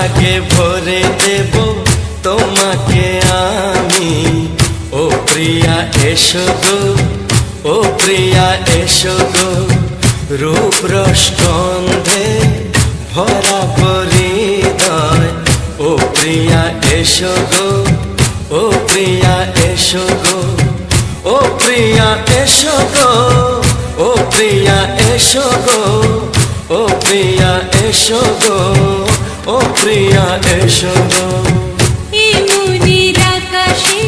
সোহাগে ভরে দেব তোমাকে আমি। ও প্রিয়া এসো গো, ও প্রিয়া এসো গো, রূপ রস গন্ধে ভরা হৃদয়। ও প্রিয়া এসো গো, ও প্রিয়া এসো গো, ও প্রিয়া এসো গো, ও প্রিয়া এসো গো, ও প্রিয়া এসো গো, ও প্রিয়া এসো গো। এই মনের আকাশে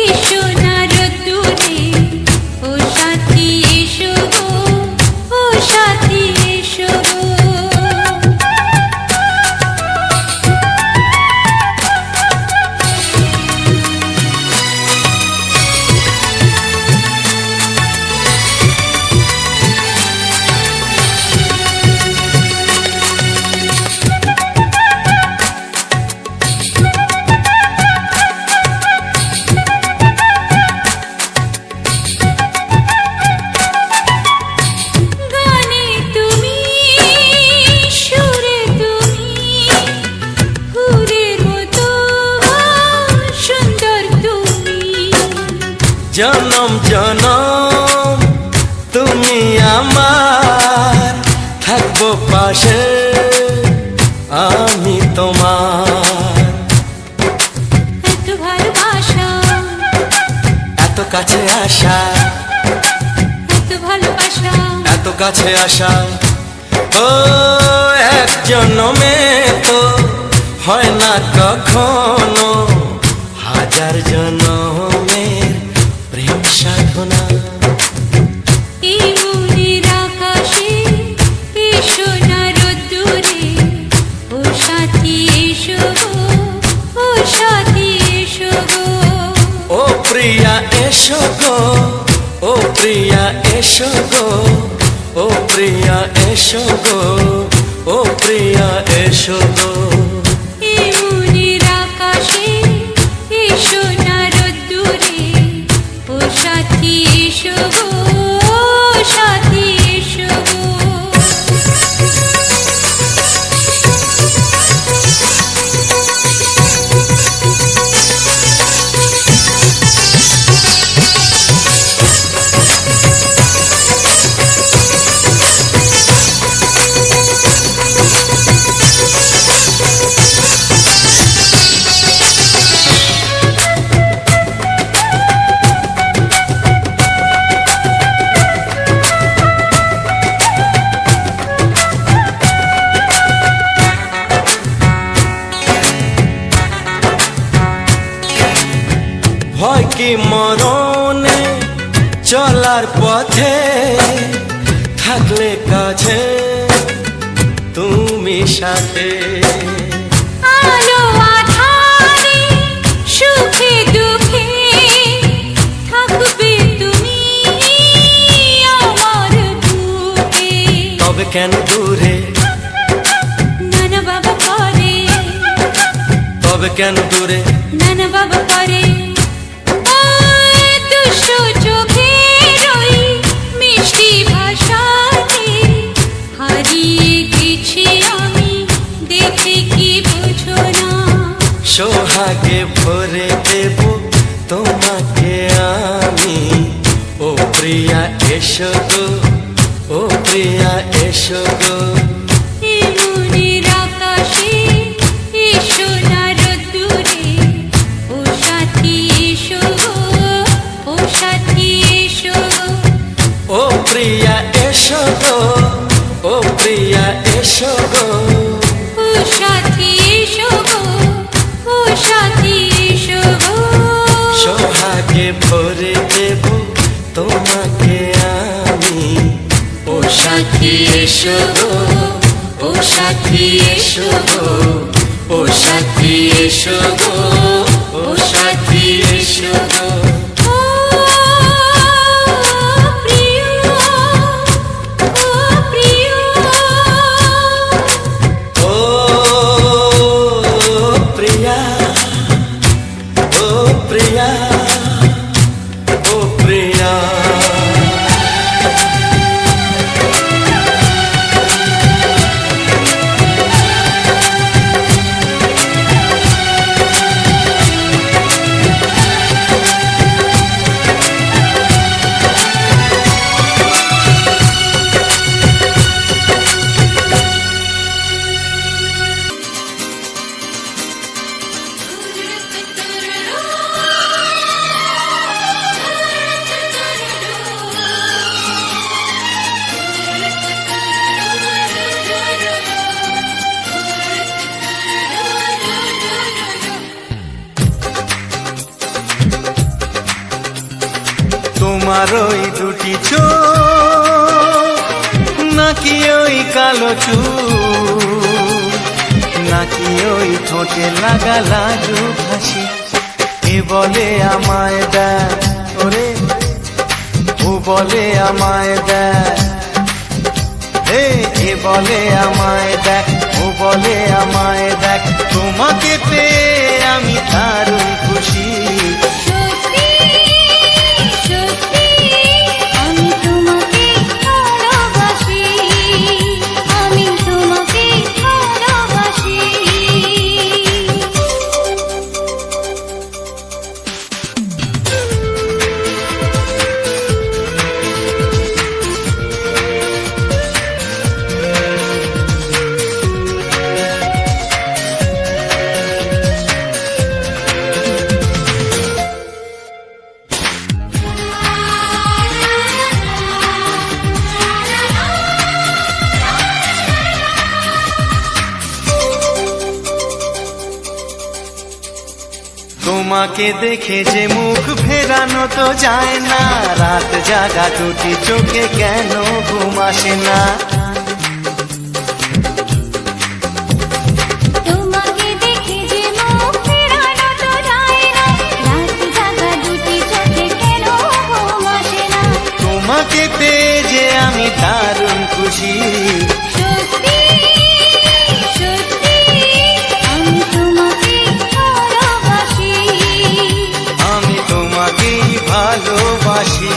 এসো না রোদ্দুরে, ও সাথী এসো গো, ও সাথী এসো গো। জনম জনম তুমি আমার, থাকবো পাশে আমি তোমার। এত ভালোবাসা, এত কাছে আসা, এত ভালোবাসা, এত কাছে আসা। ও এক জন্মে তো হয় না কখনো, হাজার জন্মের প্রেম সাধনা। এই মনের আকাশে এসো না রোদ্দুরে, ও সাথী এসো গো, ও সাথী এসো গো। ও প্রিয়া এসো গো, ও প্রিয়া এসো গো, ও প্রিয়া এসো গো, ও প্রিয়া এসো গো। এই মনের আকাশে এসো না রোদ্দুরে, ও সাথী এসো গো, ও সাথী এসো গো। ভয় কি মরণে চলার পথে, থাকলে কাছে তুমি সাথে। আলো আঁধারে সুখে দুঃখে থাকবে তুমি আমার বুকে। তবে কেন দূরে, নানা বাবা করে, তবে কেন দূরে, নানা বাবা করে। দুষ্টু চোখের ওই মিষ্টি ভাষাতে হারিয়ে গেছি আমি, দেখে কি বুঝো না। সোহাগে ভরে দেব তোমাকে আমি। ও প্রিয়া এসো গো, ও প্রিয়া এসো গো। এই মনের আকাশে এসো না রোদ্দুরে, ও সাথী এসো গো, ও সাথী এসো গো। ও প্রিয়া এসো গো, ও প্রিয়া এসো গো, ও সাথী এসো গো, ও সাথী এসো গো। সোহাগে ভরে দেব তোমাকে আমি। ও সাথী এসো গো, ও সাথী এসো গো, ও সাথী এসো গো, ও সাথী এসো গো। ও প্রিয়, ও প্রিয়, ও প্রিয়া, ও প্রিয়া, ও প্রিয়া। তোমার ওই দুটি চোখ নাকি ওই কালো চুল নাকি ওই ঠোঁটে লাগা লাজুক হাসি এ বলে আমায় দেখ ওরে ও বলে আমায় দেখ এ বলে আমায় দেখ ও বলে আমায় দেখ তোমাকে পেয়ে আমি দারুণ খুশি সত্যি সত্যি আমি তোমাকে ভালোবাসি আমি তোমাকে ভালোবাসি তোমাকে দেখে যে মুখ ফেরানো তো যায় না রাত জাগা দুটি চোখে কেন ঘুম আসে না তোমাকে দেখে যে মুখ ফেরানো তো যায় না রাত জাগা দুটি চোখে কেন ঘুম আসে না তোমাকে পেয়ে যে আমি দারুণ খুশি সত্যি সত্যি আমি তোমাকে ভালোবাসি আমি তোমাকেই ভালোবাসি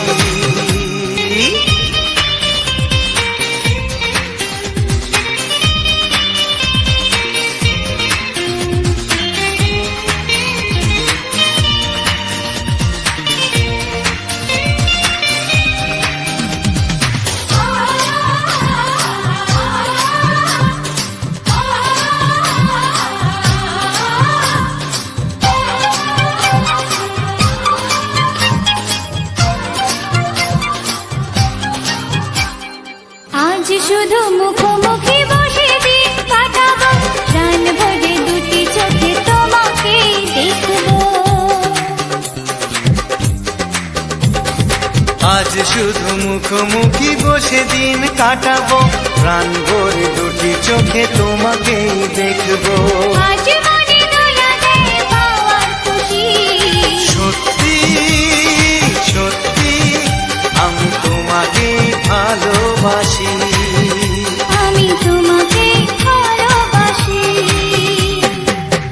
আজ শুধু মুখোমুখি বসে দিন কাটাবো প্রাণ ভরে দুটি চোখে তোমাকে দেখবো আজ শুধু মুখোমুখি বসে দিন কাটাবো প্রাণ ভরে দুটি চোখে তোমাকেই দেখবো আজ মনে দোলা দেয় পাওয়ার খুশি সত্যি সত্যি আমি তোমাকেই ভালোবাসি আমি তোমাকে ভালোবাসি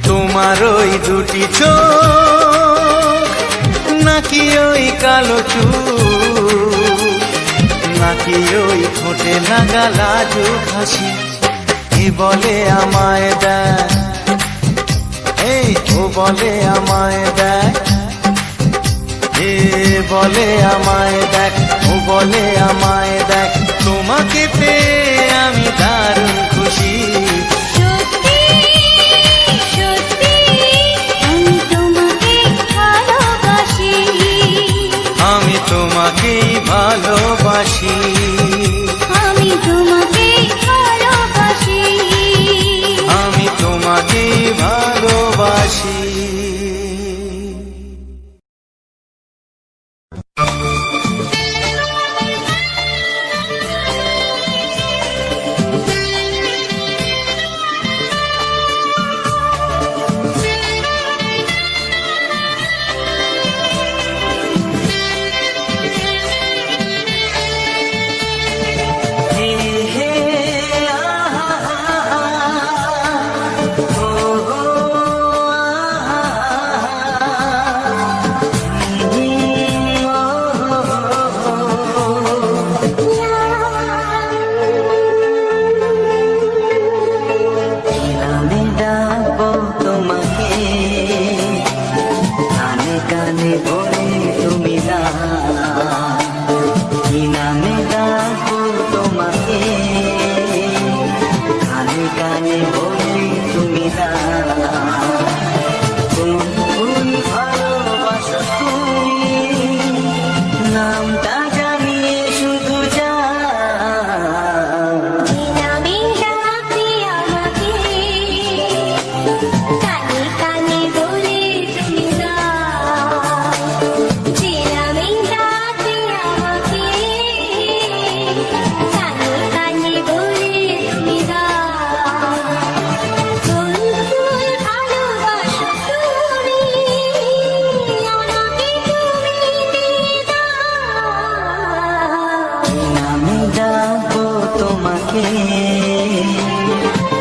তোমার ওই দুটি চোখ নাকি ওই কালো চুল নাকি ওই ঠোঁটে লাগা লাজুক হাসি এ বলে আমায় দেখ এই ও বলে আমায় দেখ এ বলে আমায় দেখ ও বলে আমায় দেখ তোমাকে পেয়ে আমি দারুণ খুশি সত্যি সত্যি আমি তোমাকে ভালোবাসি আমি তোমাকেই ভালোবাসি আমি তোমাকে ভালোবাসি আমি তোমাকেই ভালোবাসি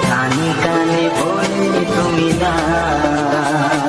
কানে কানে বলে তুমি দাও।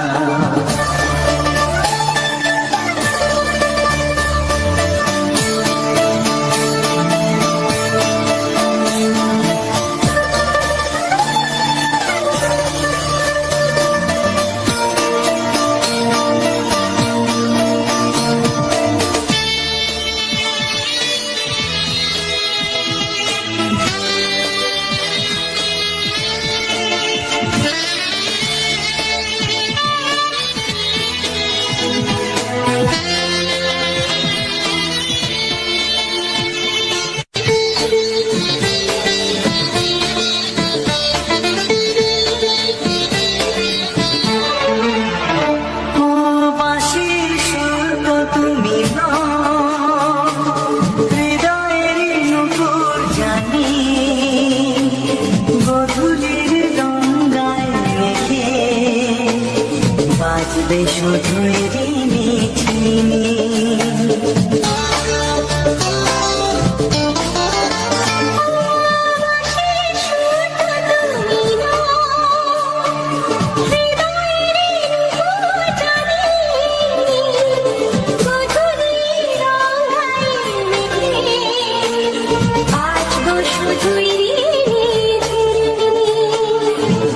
শুধুই রিনি ঝিনি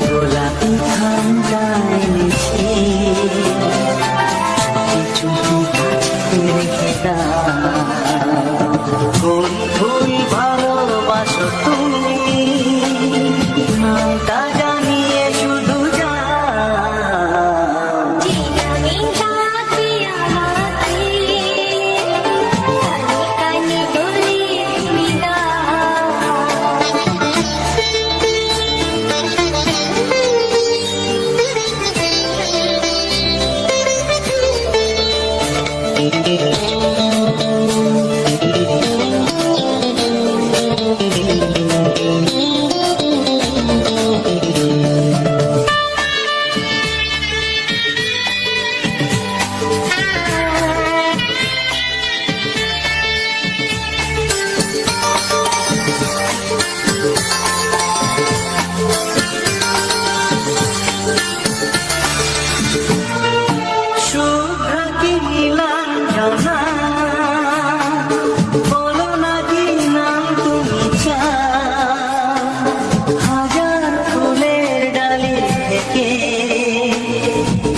গোলাপি ঠান্ডায় মিশে কোন ফুল ভালোবাসো তুমি নামটা জানিয়ে শুধু যা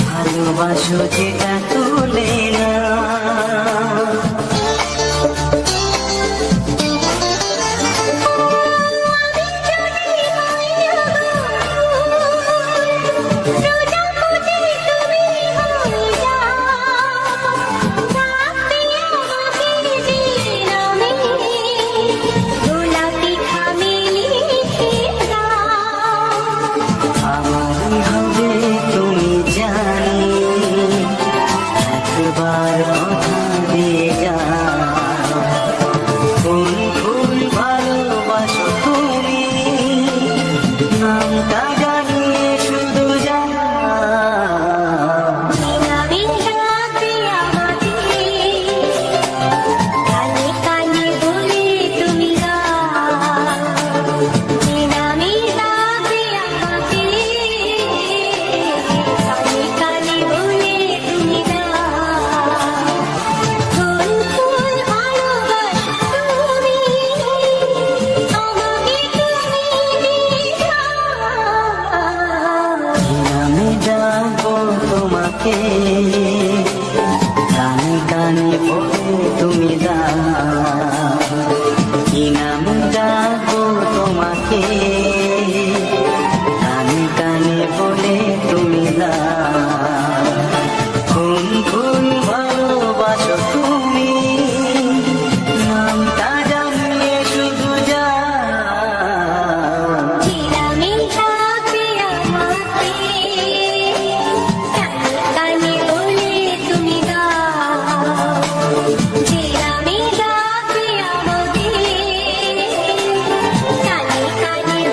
ভালোবাসো যেটা তুলে না কানে কানে বলে তুমি দাও কি নাম ডাকবো তোমাকে কানে কানে বলে তুমি দাও কোন কোন ভালোবাসো তুমি নামটা জানিয়ে শুধু যাও কানে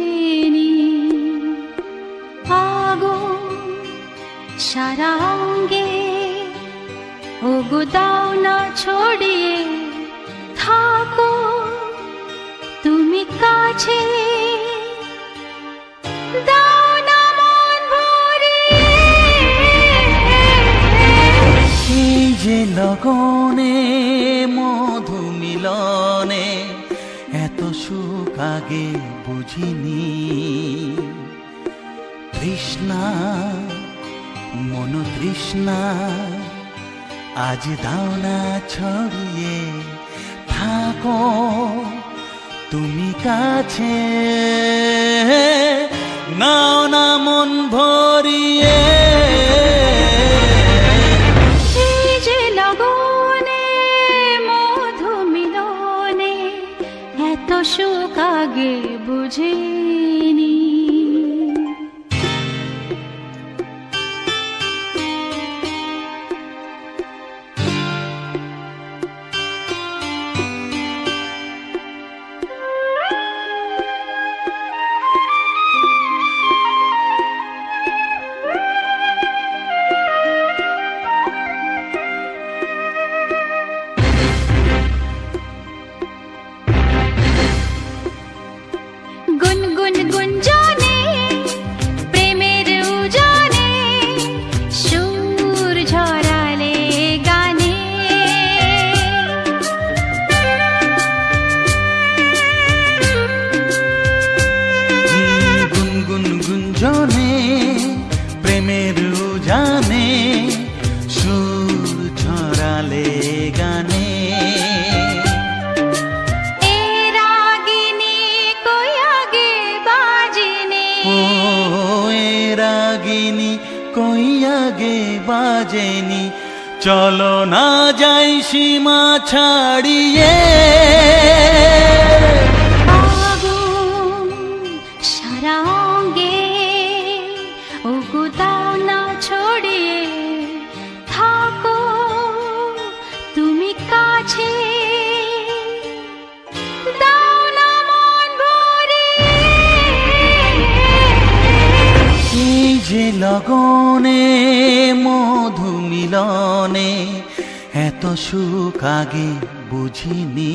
বুঝিনি। আগুন সারা অঙ্গে, ওগো দাও না ছড়িয়ে, থাকো তুমি কাছে, দাও না মন ভরিয়ে। এই যে লগনে মধু মিলনে এত সুখ আগে বুঝিনি। তৃষ্ণা মন তৃষ্ণা আজ দাও না ছড়িয়ে, থাকো তুমি কাছে, নাও না মন ভরিয়ে। এই যে লগনে মধু মিলনে এত সুখ আগে বুঝিনি। গুনগুন গুঞ্জনে প্রেমের উজানে সুর ঝরালে গানে। গুনগুন গুঞ্জনে প্রেমের উজানে সুর ছড়ালে গানে। এ রাগিনী কই আগে বাজেনি, ও এ রাগিনী কই আগে বাজেনি, চলো না যাই সীমা ছাড়িয়ে। আগুন সারা অঙ্গে, ওগো দাও না ছড়িয়ে, থাকো তুমি কাছে, দাও না মন ভরিয়ে। এই যে লগনে মধু মিলনে এত সুখ আগে বুঝিনি।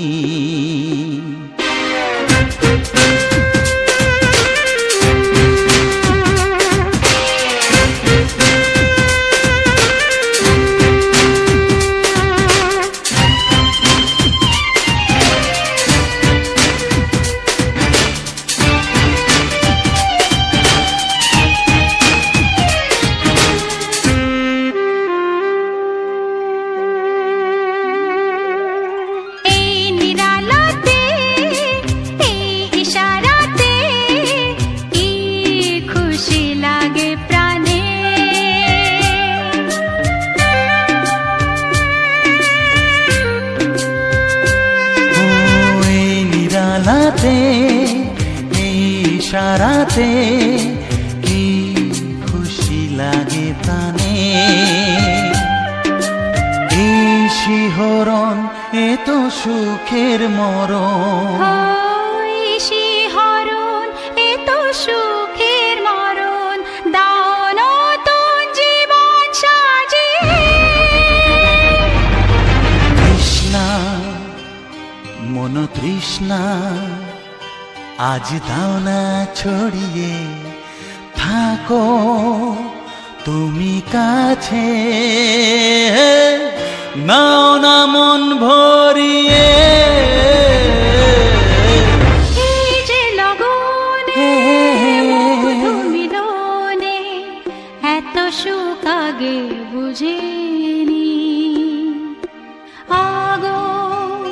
এই নিরালাতে, এই ইশারাতে কি খুশি লাগে প্রাণে। ও এই নিরালাতে এই ইশারাতে কি খুশি লাগে প্রাণে। এই শিহরণ এ তো সুখের মরণ, ওই শিহরণ এ তো সুখের মরণ, দাও নতুন জীবন সাজিয়ে। তৃষ্ণা মন তৃষ্ণা আজ দাও না ছড়িয়ে, থাকো তুমি কাছে, নাও না মন ভরিয়ে। এই যে লগনে মধু মিলনে এত সুখ আগে বুঝিনি। আগুন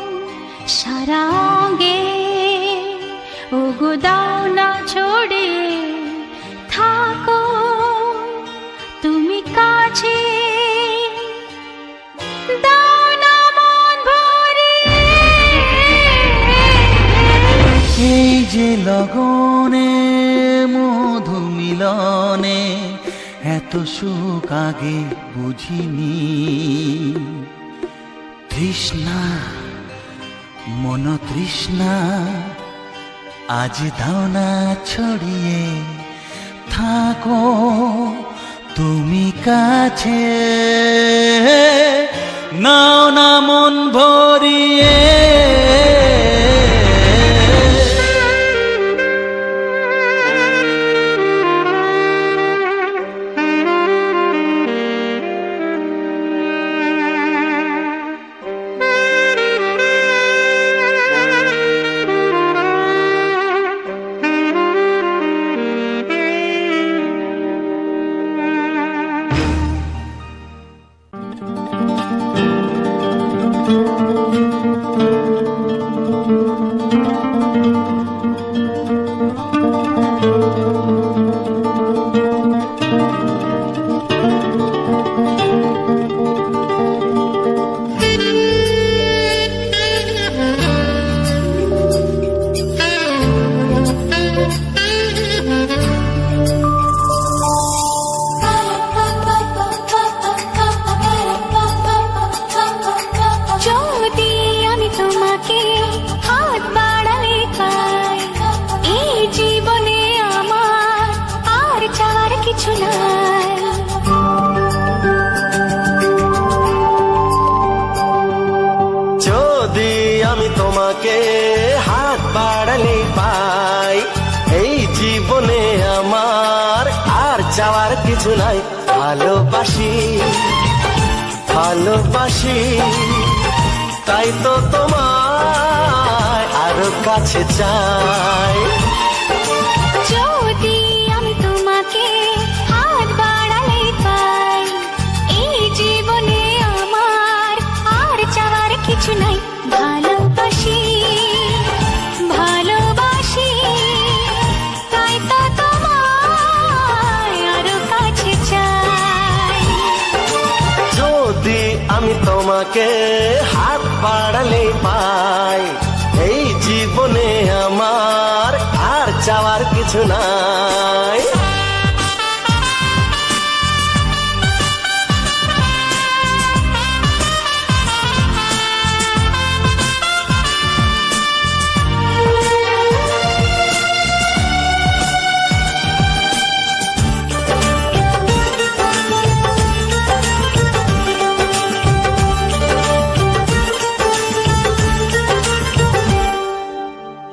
সারা অঙ্গে, ওগো দাও না ছড়িয়ে, থাকো তুমি কাছে, দাও না মন ভরিয়ে। এই যে লগনে মধু মিলনে এত সুখ আগে বুঝিনি। তৃষ্ণা মন তৃষ্ণা আজ দাও না ছড়িয়ে থাকো তুমি কাছে, নাও না মন ভরিয়ে। যদি আমি তোমাকে হাত বাড়ালে পাই, এই জীবনে আমার আর চাওয়ার কিছু নাই। যদি আমি তোমাকে হাত বাড়ালে পাই, এই জীবনে আমার আর চাওয়ার কিছু নাই। ভালোবাসি ভালোবাসি তাই তো তোমায় আরো কাছে চাই। যদি আমি তোমাকে হাত বাড়ালে পাই, এই জীবনে আমার আর চাওয়ার কিছু নাই। ভালোবাসি ভালোবাসি তাই তো তোমায় আরো কাছে চাই। যদি আমি তোমাকে হাত বাড়ালে পাই, এই জীবনে আমার আর চাওয়ার কিছু নাই।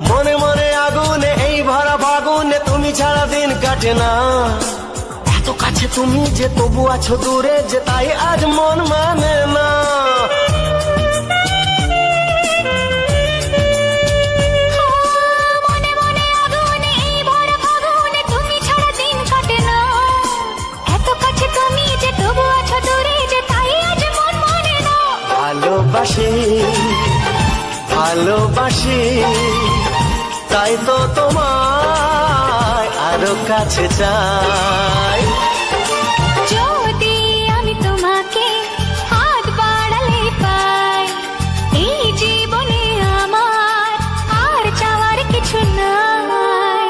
মনে মনে আগুনে এই ভরা ফাগুনে তুমি ছাড়া দিন কাটে না। এত কাছে তুমি যে তবু আছো দূরে, যে তাই আজ মন মানে না। মনে মনে আগুনে এই ভরা ফাগুনে তুমি ছাড়া দিন কাটে না। এত কাছে তুমি যে তবু আছো দূরে, যে তাই আজ মন মানে না। ভালোবাসি ভালোবাসি তাই তো তোমায় আরো কাছে চাই। যদি আমি তোমাকে হাত বাড়ালে পাই, এই জীবনে আমার আর চাওয়ার কিছু নাই।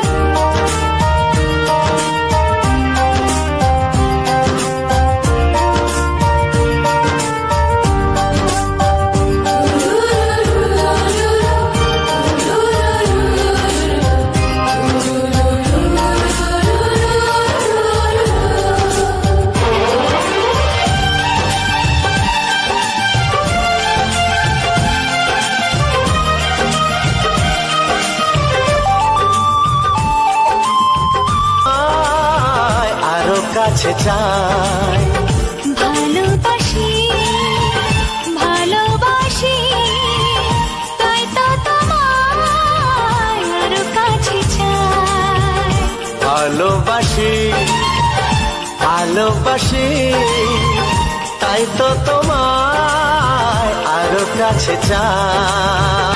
আরো কাছে চাই। ভালোবাসি ভালোবাসি তাই তো তোমায় আরো কাছে চাই। ভালোবাসি ভালোবাসি তাই তো তোমায় আরো কাছে চাই।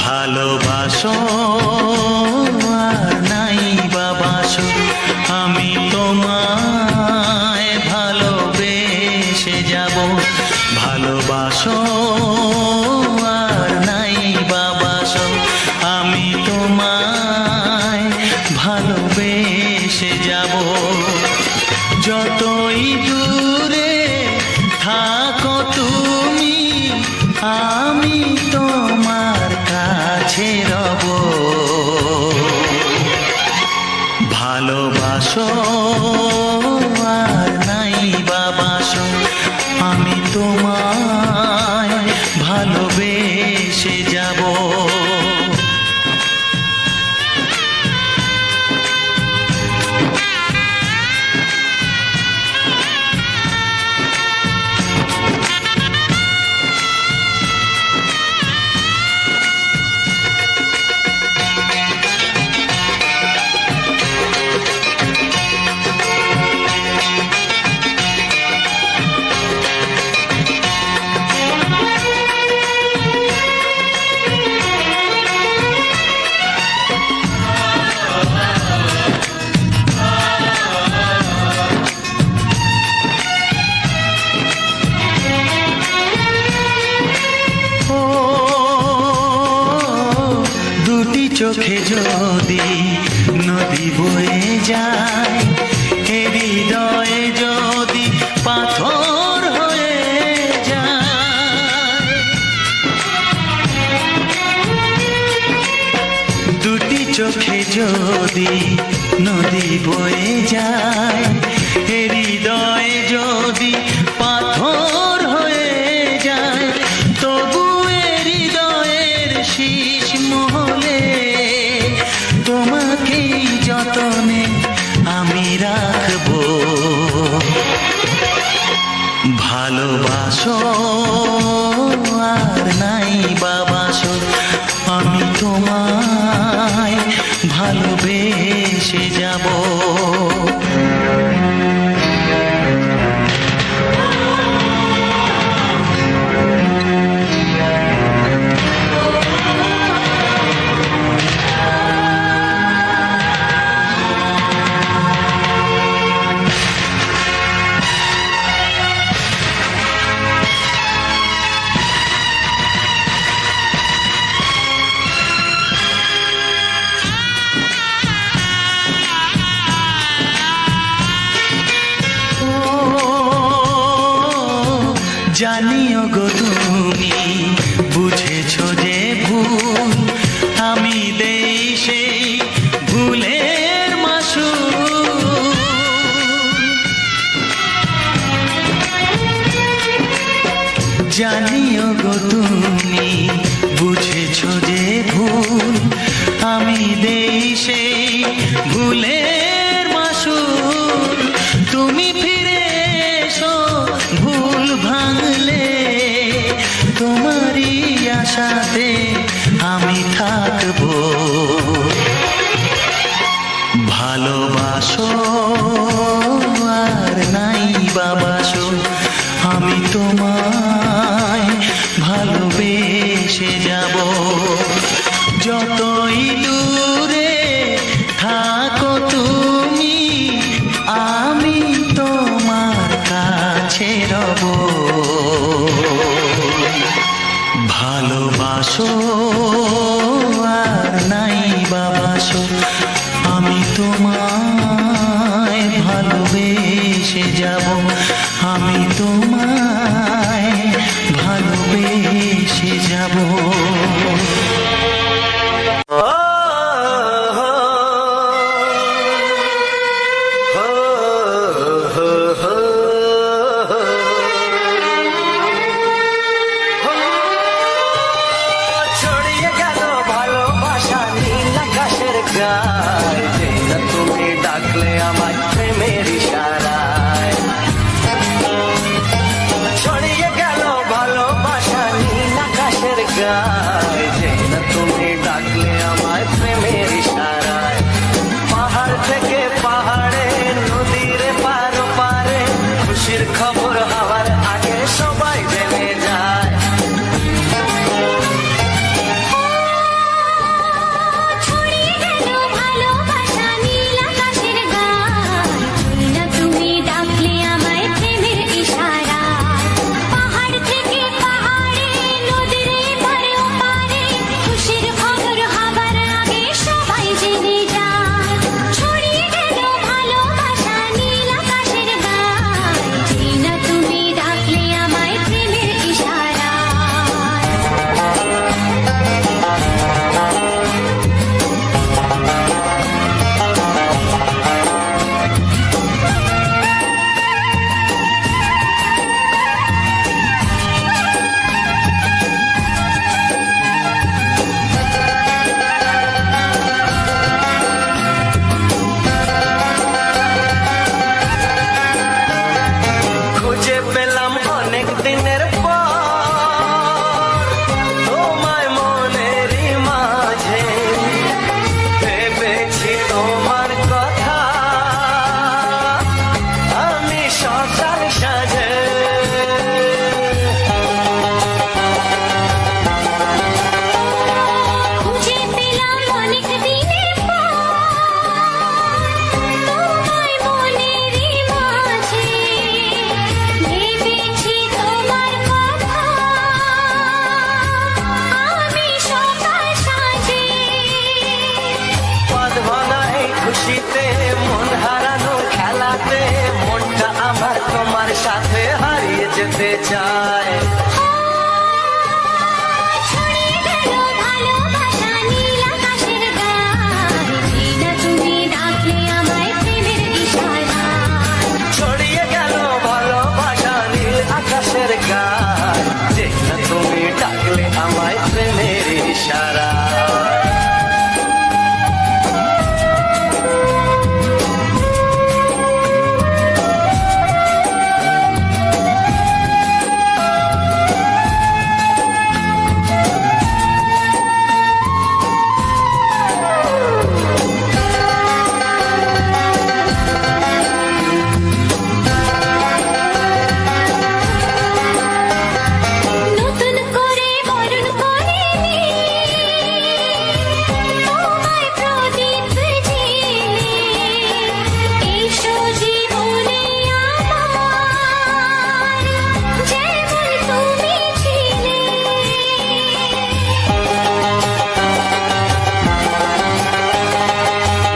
ভালোবাসো আর নাই বাবাসো, আমি তোমায় ভালোবেসে যাব। ভালোবাসো আর নাই বাবাসো, আমি তোমায় ভালোবেসে যাব। চোখে যদি নদী বয়ে যায়, হৃদয়ে যদি পাথর হয়ে যায়, দুটি চোখে যদি নদী বয়ে যায়, হৃদয়ে যদি পাথর হয়ে যায়, তবু হৃদয়ের শীষ মহলে তোমাকেই যতনে আমি রাখবো। ভালোবাসো আর নাই বাবাসো, আমি তোমায় ভালোবেসে যাব। জানিও গো তুমি বুঝেছো যে ভুল, আমি দেই সেই ভুলের মাসুল। জানিও গো তুমি বুঝেছো যে ভুল, আমি দেই সেই ভুলের মাসুল। তুমি ফিরে এসো ভুল ভাঙলে, তোমারই আশাতে আমি থাকবো। ভালোবাসো আর নাই বাবাসো, আমি তোমায় ভালোবেসে যাব। যতই দূরে থাকো তুমি, আমি তোমার কাছে রব। ভালোবাসো আর নাই বাবাসো, আমি তোমায় ভালোবেসে যাব। আমি তোমায় ভালোবেসে যাব। ছড়িয়ে গেল ভালোবাসা নীল আকাশের গায়ে, তুমি ডাকলে আমার প্রেমের ইশারায়। ছড়িয়ে গেল ভালোবাসা নীল আকাশের গায়ে, তুমি ডাকলে আমার প্রেমের ইশারায়। পাহাড় থেকে পাহাড়ে, নদীর পার পারে, খুশির খবর হওয়ার আগে সবাই জেনে যায়। ছড়িয়ে গেল ভালোবাসা নীল আকাশের গায়ে, না তুমি ডাকলে আমায় প্রেমের ইশারায়। পাহাড় থেকে পাহাড়ে, নদীর পারে ওপারে, খুশির খবর হবার আগে সবাই জেনে যায়। ছড়িয়ে গেল ইশারা। নতুন করে বরণ করে তোমায় প্রদীপ জেলে এসো জীবনে আমার যেমন তুমি ছিলে।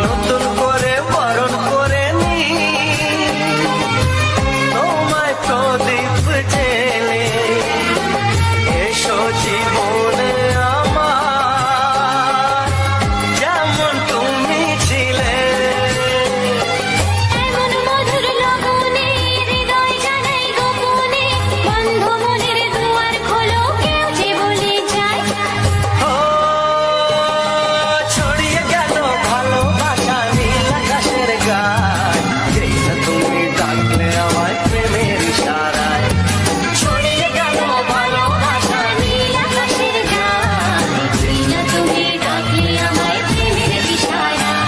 নতুন করে বরণ করে নি তোমায় প্রদীপ জেলে এসো জীবনে আমার যেমন তুমি ছিলে। এমন মধুর লগনে হৃদয় জানাই গোপনে বন্ধ মনের দুয়ার খোলো কেউ যে বলে যায়। ও ছড়িয়ে গেল ভালোবাসা নীল আকাশের গায় যেই না তুমি ডাকলে আমায় প্রেমের ইশারায়। ছড়িয়ে গেল ভালোবাসা নীল আকাশের গান যেই না তুমি ডাকলে আমায় প্রেমের ইশারায়।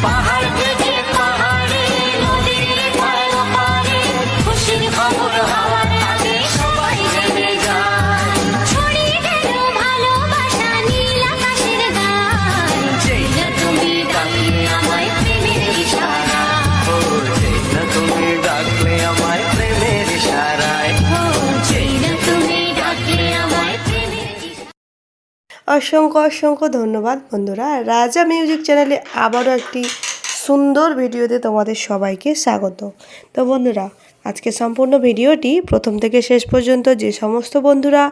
পাহাড় থেকে পাহাড়ে নদীর পার পারে খুশির খবর হওয়ার আগে সবাই জেনে যায়। ছড়িয়ে গেল ভালোবাসা নীল আকাশের গান যেই না তুমি ডাকলে আমায় প্রেমের ইশারায়। ও যেই না তুমি ডাকলে আমায় প্রেমের ইশারায়। ও যেই না তুমি ডাকলে আমায় প্রেমের ইশারায়। অসংখ্য অসংখ্য ধন্যবাদ বন্ধুরা। রাজা মিউজিক চ্যানেলে আবারও একটি সুন্দর ভিডিওতে তোমাদের সবাইকে স্বাগত। তো বন্ধুরা, আজকে সম্পূর্ণ ভিডিওটি প্রথম থেকে শেষ পর্যন্ত যে সমস্ত বন্ধুরা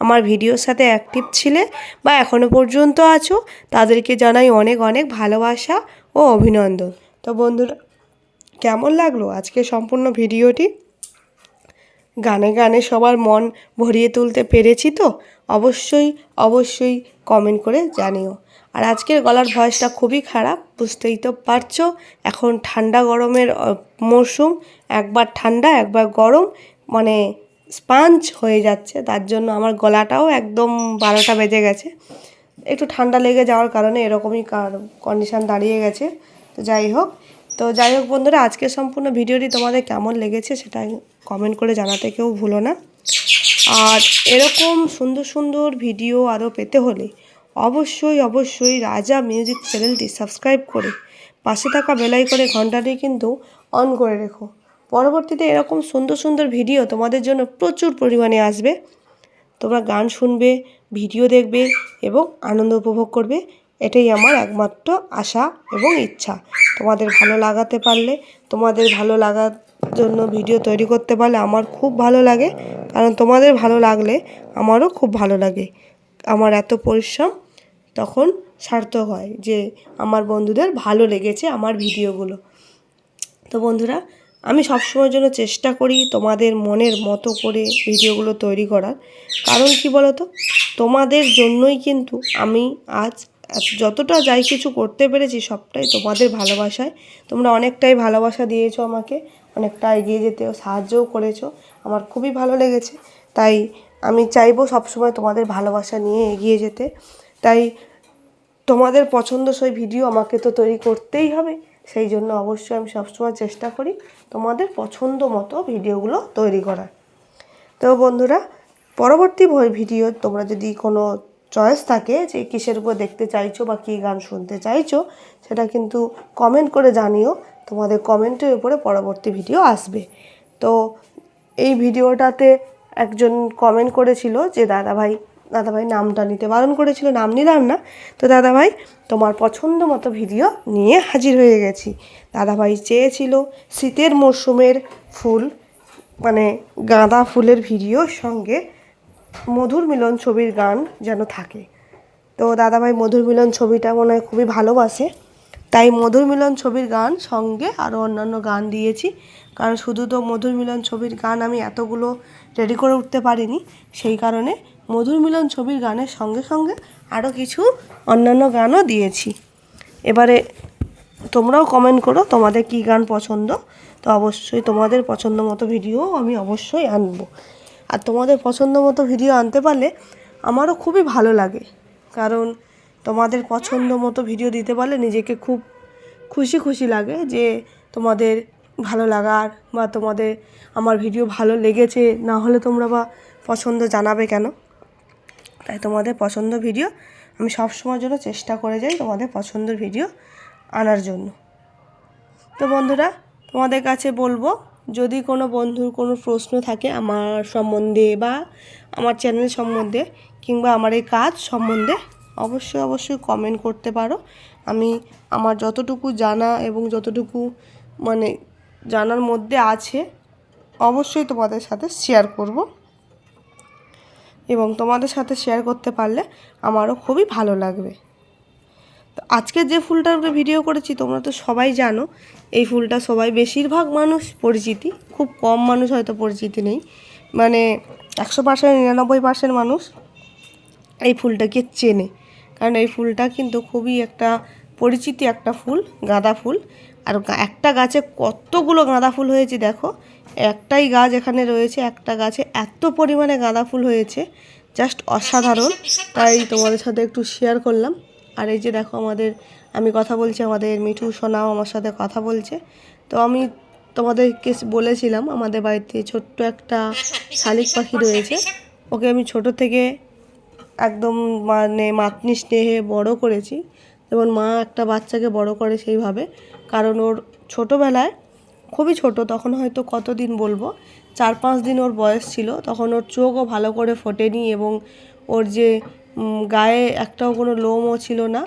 আমার ভিডিওর সাথে অ্যাক্টিভ ছিলে বা এখনও পর্যন্ত আছো তাদেরকে জানাই অনেক অনেক ভালোবাসা ও অভিনন্দন। তো বন্ধুরা, কেমন লাগলো আজকে সম্পূর্ণ ভিডিওটি? গানে গানে সবার মন ভরিয়ে তুলতে পেরেছি তো? অবশ্যই অবশ্যই কমেন্ট করে জানিও। আর আজকের গলার ভয়েসটা খুবই খারাপ, বুঝতেই তো পারছো। এখন ঠান্ডা গরমের মরশুম, একবার ঠান্ডা একবার গরম, মানে স্পঞ্জ হয়ে যাচ্ছে। তার জন্য আমার গলাটাও একদম 12টা বেজে গেছে। একটু ঠান্ডা লেগে যাওয়ার কারণে এরকমই কন্ডিশান দাঁড়িয়ে গেছে। তো যাই হোক বন্ধুরা, আজকে সম্পূর্ণ ভিডিওটি তোমাদের কেমন লেগেছে সেটা কমেন্ট করে জানাতে কেউ ভুলো না। আর এরকম সুন্দর সুন্দর ভিডিও আরও পেতে হলে অবশ্যই অবশ্যই রাজা মিউজিক চ্যানেলটি সাবস্ক্রাইব করে পাশে থাকা বেল আইকনে ঘন্টাটি কিন্তু অন করে রেখো। পরবর্তীতে এরকম সুন্দর সুন্দর ভিডিও তোমাদের জন্য প্রচুর পরিমাণে আসবে। তোমরা গান শুনবে, ভিডিও দেখবে এবং আনন্দ উপভোগ করবে। এটাই আমার একমাত্র আশা এবং ইচ্ছা। তোমাদের ভালো লাগাতে পারলে, তোমাদের ভালো লাগার জন্য ভিডিও তৈরি করতে পারলে আমার খুব ভালো লাগে। কারণ তোমাদের ভালো লাগলে আমারও খুব ভালো লাগে। আমার এত পরিশ্রম তখন সার্থক হয় যে আমার বন্ধুদের ভালো লেগেছে আমার ভিডিওগুলো। তো বন্ধুরা, আমি সবসময়ের জন্য চেষ্টা করি তোমাদের মনের মতো করে ভিডিওগুলো তৈরি করার। কারণ কি বলো তো, তোমাদের জন্যই কিন্তু আমি আজ যতটা যাই কিছু করতে পেরেছি সবটাই তোমাদের ভালোবাসায়। তোমরা অনেকটাই ভালোবাসা দিয়েছো আমাকে, অনেকটা এগিয়ে যেতেও সাহায্যও করেছো। আমার খুবই ভালো লেগেছে। তাই আমি চাইবো সবসময় তোমাদের ভালোবাসা নিয়ে এগিয়ে যেতে। তাই তোমাদের পছন্দসই ভিডিও আমাকে তো তৈরি করতেই হবে। সেই জন্য অবশ্যই আমি সবসময় চেষ্টা করি তোমাদের পছন্দ মতো ভিডিওগুলো তৈরি করার। তো বন্ধুরা, পরবর্তী ভিডিও তোমরা যদি কোনো চয়েস থাকে যে কিসের উপর দেখতে চাইছো বা কী গান শুনতে চাইছো, সেটা কিন্তু কমেন্ট করে জানিও। তোমাদের কমেন্টের উপরে পরবর্তী ভিডিও আসবে। তো এই ভিডিওটাতে একজন কমেন্ট করেছিল যে দাদাভাই নামটা নিতে বারণ করেছিল, নাম নিলাম না। তো দাদাভাই, তোমার পছন্দ মতো ভিডিও নিয়ে হাজির হয়ে গেছি। দাদাভাই চেয়েছিল শীতের মরশুমের ফুল, মানে গাঁদা ফুলের ভিডিওর সঙ্গে মধুর মিলন ছবির গান যেন থাকে। তো দাদাভাই মধুর মিলন ছবিটা মনে হয় খুবই ভালোবাসে, তাই মধুর মিলন ছবির গান সঙ্গে আরও অন্যান্য গান দিয়েছি। কারণ শুধু তো মধুর মিলন ছবির গান আমি এতগুলো রেডি করে উঠতে পারিনি, সেই কারণে মধুর মিলন ছবির গানের সঙ্গে সঙ্গে আরও কিছু অন্যান্য গানও দিয়েছি। এবারে তোমরাও কমেন্ট করো তোমাদের কী গান পছন্দ, তো অবশ্যই তোমাদের পছন্দ মতো ভিডিও আমি অবশ্যই আনবো। আর তোমাদের পছন্দ মতো ভিডিও আনতে পারলে আমারও খুবই ভালো লাগে, কারণ তোমাদের পছন্দ মতো ভিডিও দিতে পারলে নিজেকে খুব খুশি খুশি লাগে যে তোমাদের ভালো লাগার বা তোমাদের আমার ভিডিও ভালো লেগেছে, না হলে তোমরা বা পছন্দ জানাবে কেন। তাই তোমাদের পছন্দ ভিডিও আমি সবসময়ের জন্য চেষ্টা করে যাই তোমাদের পছন্দের ভিডিও আনার জন্য। তো বন্ধুরা, তোমাদের কাছে বলবো, যদি কোনো বন্ধুর কোনো প্রশ্ন থাকে আমার সম্বন্ধে বা আমার চ্যানেল সম্বন্ধে কিংবা আমার এই কাজ সম্বন্ধে, অবশ্যই কমেন্ট করতে পারো। আমি আমার যতটুকু জানা এবং যতটুকু মানে জানার মধ্যে আছে অবশ্যই তোমাদের সাথে শেয়ার করব, এবং তোমাদের সাথে শেয়ার করতে পারলে আমারও খুবই ভালো লাগবে। তো আজকে যে ফুলটার উপরে ভিডিও করেছি তোমরা তো সবাই জানো, এই ফুলটা সবাই বেশিরভাগ মানুষ পরিচিতি, খুব কম মানুষ হয়তো পরিচিতি নেই, মানে 100% 99% মানুষ এই ফুলটাকে চেনে, কারণ এই ফুলটা কিন্তু খুবই একটা পরিচিতি একটা ফুল, গাঁদা ফুল। আর একটা গাছে কতগুলো গাঁদা ফুল হয়েছে দেখো, একটাই গাছ এখানে রয়েছে, একটা গাছে এত পরিমাণে গাঁদা ফুল হয়েছে, জাস্ট অসাধারণ। তাই তোমাদের সাথে একটু শেয়ার করলাম। আর এই যে দেখো আমি কথা বলছি, আমাদের মিঠু সোনাও আমার সাথে কথা বলছে। তো আমি তোমাদেরকে বলেছিলাম আমাদের বাড়িতে ছোট্ট একটা শালিক পাখি রয়েছে, ওকে আমি ছোট থেকে একদম মানে মাতৃ স্নেহে বড় করেছি, যেমন মা একটা বাচ্চাকে বড় করে সেইভাবে। কারণ ওর ছোটোবেলায় খুবই ছোট, তখন হয়তো কতদিন বলবো 4-5 দিন ওর বয়স ছিল, তখন ওর চোখও ভালো করে ফোটেনি এবং ওর যে গায়ে একটাও কোনো লোমও ছিল না,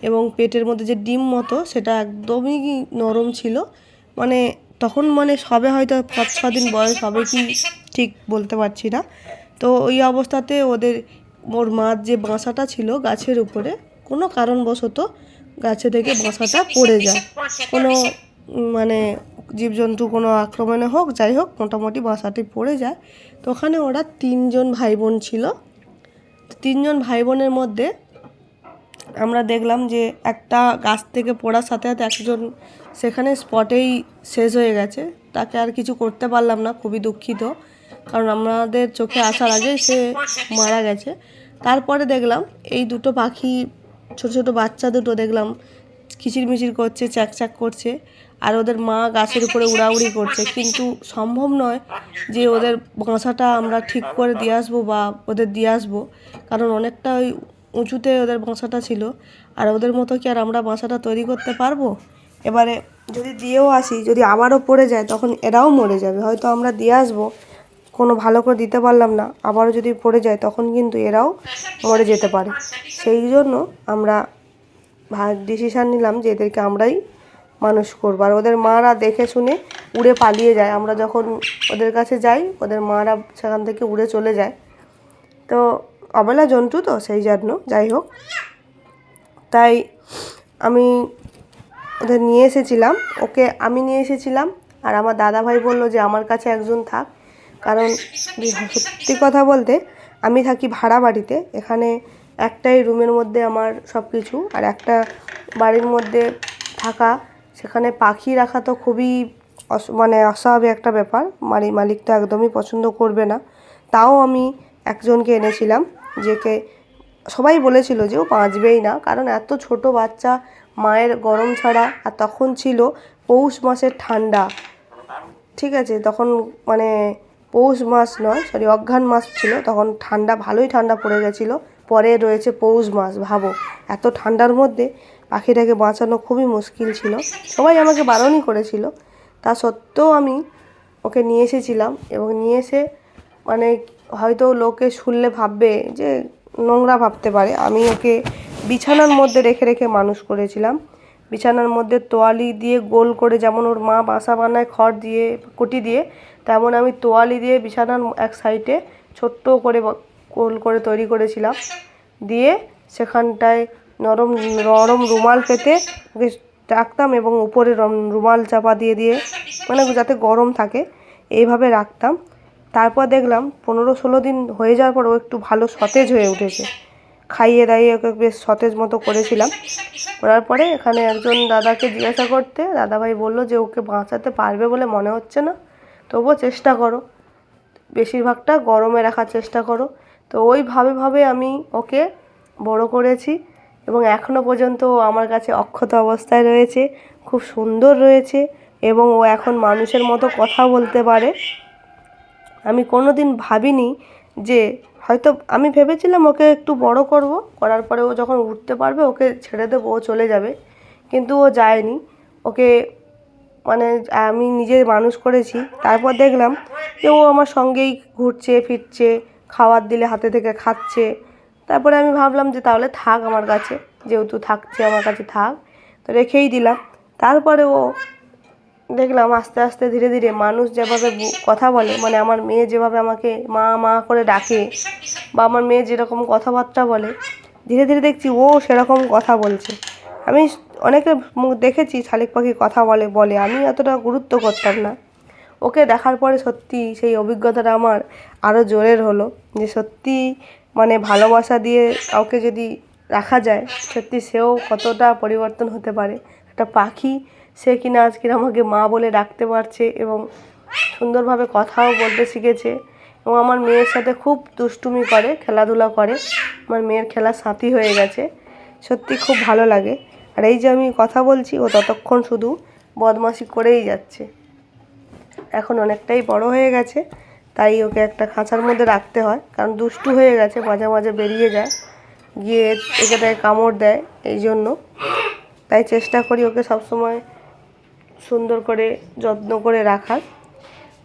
এবং পেটের মধ্যে যে ডিম মতো সেটা একদমই নরম ছিল, মানে তখন মানে সবে হয়তো 5-6 দিন বয়স হবে কি ঠিক বলতে পারছি না। তো ওই অবস্থাতে ওর মার যে বাসাটা ছিল গাছের উপরে, কোনো কারণবশত গাছে থেকে বাসাটা পড়ে যায়, কোনো মানে জীবজন্তু কোনো আক্রমণে হোক যাই হোক, মোটামুটি বাসাটি পড়ে যায়। তো ওখানে ওরা 3 জন ভাই বোন ছিল। 3 জন ভাই বোনের মধ্যে আমরা দেখলাম যে একটা গাছ থেকে পড়ার সাথে সাথে একজন সেখানে স্পটেই শেষ হয়ে গেছে, তাকে আর কিছু করতে পারলাম না, খুবই দুঃখিত, কারণ আমাদের চোখে আসার আগেই সে মারা গেছে। তারপরে দেখলাম এই দুটো পাখি, ছোট ছোট বাচ্চা দুটো দেখলাম কিচিরমিচির করছে, চ্যাকচ্যাক করছে, আর ওদের মা গাছের উপরে উড়াউড়ি করছে, কিন্তু সম্ভব নয় যে ওদের বাসাটা আমরা ঠিক করে দিয়ে আসবো বা ওদের দিয়ে আসবো, কারণ অনেকটা ওই উঁচুতে ওদের বাসাটা ছিল, আর ওদের মতো কি আর আমরা বাসাটা তৈরি করতে পারবো? এবারে যদি দিয়েও আসি, যদি আবারও পড়ে যায় তখন এরাও মরে যাবে, হয়তো আমরা দিয়ে আসবো কোনো ভালো করে দিতে পারলাম না, আবারও যদি পড়ে যায় তখন কিন্তু এরাও মরে যেতে পারে। সেই জন্য আমরা ডিসিশান নিলাম যে এদেরকে আমরাই মানুষ করবো, আর ওদের মারা দেখে শুনে উড়ে পালিয়ে যায়, আমরা যখন ওদের কাছে যাই ওদের মারা সেখান থেকে উড়ে চলে যায়। তো অবলা জন্তু তো সেই জন্য যাই হোক, তাই আমি ওদের নিয়ে এসেছিলাম, ওকে আমি নিয়ে এসেছিলাম, আর আমার দাদা ভাই বললো যে আমার কাছে একজন থাক, কারণ সত্যি কথা বলতে আমি থাকি ভাড়া বাড়িতে, এখানে একটাই রুমের মধ্যে আমার সব কিছু, আর একটা বাড়ির মধ্যে থাকা, সেখানে পাখি রাখা তো খুবই মানে অস্বাভাবিক একটা ব্যাপার, মালিক তো একদমই পছন্দ করবে না। তাও আমি একজনকে এনেছিলাম, যেকে সবাই বলেছিল যে ও বাঁচবেই না, কারণ এত ছোট বাচ্চা, মায়ের গরম ছাড়া, আর তখন ছিল পৌষ মাসের ঠান্ডা, ঠিক আছে, তখন মানে পৌষ মাস নয় সরি অঘ্রাণ মাস ছিল, তখন ঠান্ডা ভালোই ঠান্ডা পড়ে গেছিলো, পরে রয়েছে পৌষ মাস, ভাবো এত ঠান্ডার মধ্যে পাখিটাকে বাঁচানো খুবই মুশকিল ছিল, সবাই আমাকে বারণই করেছিল, তা সত্ত্বেও আমি ওকে নিয়ে এসেছিলাম। এবং নিয়ে এসে মানে হয়তো লোকে শুনলে ভাববে যে নোংরা ভাবতে পারে, আমি ওকে বিছানার মধ্যে রেখে রেখে মানুষ করেছিলাম, বিছানার মধ্যে তোয়ালি দিয়ে গোল করে, যেমন ওর মা বাসা বানায় খড় দিয়ে কুটি দিয়ে, তেমন আমি তোয়ালি দিয়ে বিছানার এক সাইডে ছোট্ট করে গোল করে তৈরি করেছিলাম, দিয়ে সেখানটায় নরম নরম রুমাল পেতে ওকে রাখতাম, এবং উপরে রুমাল চাপা দিয়ে দিয়ে মানে যাতে গরম থাকে এইভাবে রাখতাম। তারপর দেখলাম 15-16 দিন হয়ে যাওয়ার পর ও একটু ভালো সতেজ হয়ে উঠেছে। খাইয়ে দাইয়ে ওকে বেশ সতেজ মতো করেছিলাম। করার পরে এখানে একজন দাদাকে জিজ্ঞাসা করতে দাদাভাই বললো যে ওকে বাঁচাতে পারবে বলে মনে হচ্ছে না, তবুও চেষ্টা করো, বেশিরভাগটা গরমে রাখার চেষ্টা করো। তো ওইভাবে আমি ওকে বড় করেছি এবং এখনও পর্যন্ত ও আমার কাছে অক্ষত অবস্থায় রয়েছে, খুব সুন্দর রয়েছে এবং ও এখন মানুষের মতো কথা বলতে পারে। আমি কোনো দিন ভাবিনি যে, হয়তো আমি ভেবেছিলাম ওকে একটু বড় করব, করার পরে ও যখন উঠতে পারবে ওকে ছেড়ে দেবো, ও চলে যাবে, কিন্তু ও যায়নি। ওকে মানে আমি নিজে মানুষ করেছি। তারপর দেখলাম যে ও আমার সঙ্গেই ঘুরছে ফিরছে, খাবার দিলে হাতে থেকে খাচ্ছে। তারপরে আমি ভাবলাম যে তাহলে থাক আমার কাছে, যেহেতু থাকছে আমার কাছে থাক, তো রেখেই দিলাম। তারপরে ও দেখলাম আস্তে আস্তে ধীরে ধীরে মানুষ যেভাবে কথা বলে, মানে আমার মেয়ে যেভাবে আমাকে মা মা করে ডাকে বা আমার মেয়ে যেরকম কথাবার্তা বলে, ধীরে ধীরে দেখছি ও সেরকম কথা বলছে। আমি অনেকে মুখ দেখেছি শালিক পাখি কথা বলে, আমি এতটা গুরুত্ব করতাম না। ওকে দেখার পরে সত্যি সেই অভিজ্ঞতাটা আমার আরও জোরের হলো, যে সত্যি মানে ভালোবাসা দিয়ে কাউকে যদি রাখা যায়, সত্যি সেও কতটা পরিবর্তন হতে পারে। একটা পাখি, সে কিনা আজকে আমাকে মা বলে ডাকতে পারছে এবং সুন্দরভাবে কথাও বলতে শিখেছে এবং আমার মেয়ের সাথে খুব দুষ্টুমি করে, খেলাধুলা করে, আমার মেয়ের খেলার সাথী হয়ে গেছে। সত্যি খুব ভালো লাগে। আর এই যে আমি কথা বলছি, ও ততক্ষণ শুধু বদমাশি করেই যাচ্ছে। এখন অনেকটাই বড় হয়ে গেছে, তাই ওকে একটা খাঁচার মধ্যে রাখতে হয়, কারণ দুষ্টু হয়ে গেছে, মাঝে মাঝে বেরিয়ে যায়, গিয়ে একে তাই কামড় দেয়, এই জন্য তাই চেষ্টা করি ওকে সবসময় সুন্দর করে যত্ন করে রাখার।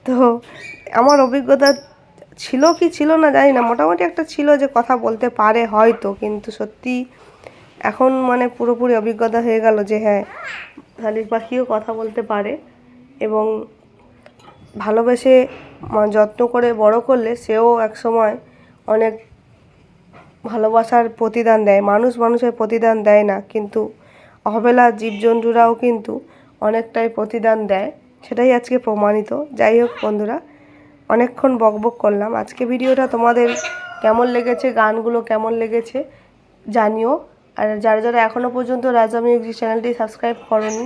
তো আমার অভিজ্ঞতা ছিল কি ছিল না জানি না, মোটামুটি একটা ছিল যে কথা বলতে পারে হয়তো, কিন্তু সত্যি এখন মানে পুরোপুরি অভিজ্ঞতা হয়ে গেল যে হ্যাঁ, শালিক পাখিও কথা বলতে পারে এবং ভালোবেসে যত্ন করে বড় করলে সেও একসময় অনেক ভালোবাসার প্রতিদান দেয়। মানুষের প্রতিদান দেয় না, কিন্তু অবলা জীবজন্তুরাও কিন্তু অনেকটাই প্রতিদান দেয়, সেটাই আজকে প্রমাণিত। যাই হোক বন্ধুরা, অনেকক্ষণ বকবক করলাম। আজকে ভিডিওটা তোমাদের কেমন লেগেছে, গানগুলো কেমন লেগেছে জানিও। আর যারা যারা এখনও পর্যন্ত রাজা মিউজিক চ্যানেলটি সাবস্ক্রাইব করোনি,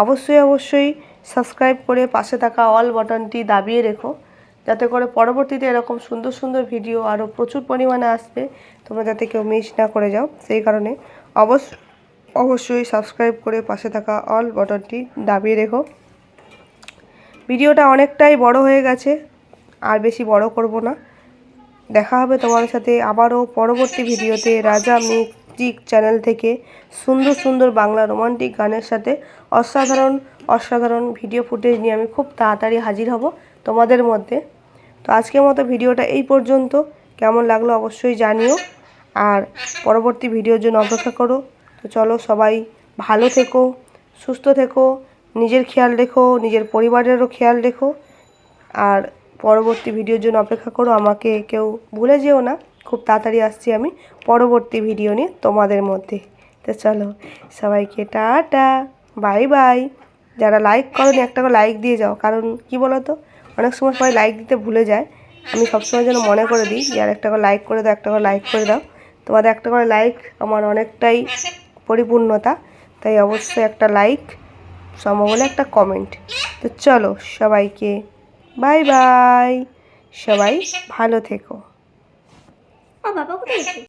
অবশ্যই সাবস্ক্রাইব করে পাশে থাকা অল বাটনটি দাবিয়ে রেখো, যাতে করে পরবর্তীতে এরকম সুন্দর সুন্দর ভিডিও আরও প্রচুর পরিমাণে আসবে, তোমরা যাতে কেউ মিস না করে যাও। সেই কারণে অবশ্যই সাবস্ক্রাইব করে পাশে থাকা অল বাটনটি দাবিয়ে রেখো। ভিডিওটা অনেকটাই বড় হয়ে গেছে, আর বেশি বড় করব না। দেখা হবে তোমাদের সাথে আবারও পরবর্তী ভিডিওতে রাজা মিউজিক চ্যানেল থেকে সুন্দর সুন্দর বাংলা রোমান্টিক গানের সাথে অসাধারণ ভিডিও ফুটেজ নিয়ে আমি খুব তাড়াতাড়ি হাজির হব তোমাদের মধ্যে। তো আজকের মতো ভিডিওটা এই পর্যন্ত। কেমন লাগলো অবশ্যই জানিও, আর পরবর্তী ভিডিওর জন্য অপেক্ষা করো। তো চলো, সবাই ভালো থেকো, সুস্থ থেকো, নিজের খেয়াল রেখো, নিজের পরিবারেরও খেয়াল রেখো, আর পরবর্তী ভিডিওর জন্য অপেক্ষা করো। আমাকে কেউ ভুলে যেও না, খুব তাড়াতাড়ি আসছি আমি পরবর্তী ভিডিও নিয়ে তোমাদের মধ্যে। তো চলো, সবাইকে টাটা, বাই বাই। যারা লাইক করোনি একটা করে লাইক দিয়ে যাও, কারণ কি বলো তো, অনেক সময় সবাই লাইক দিতে ভুলে যায়। আমি সবসময় যেন মনে করে দিই যে আর একটা করে লাইক করে দাও, একটা করে লাইক করে দাও। তোমাদের একটা করে লাইক আমার অনেকটাই পরিপূর্ণতা, তাই অবশ্যই একটা লাইক, সম্ভব হলে একটা কমেন্ট। তো চলো, সবাইকে বাই বাই, সবাই ভালো থেকো। ও বাবা কোথায় গেছে?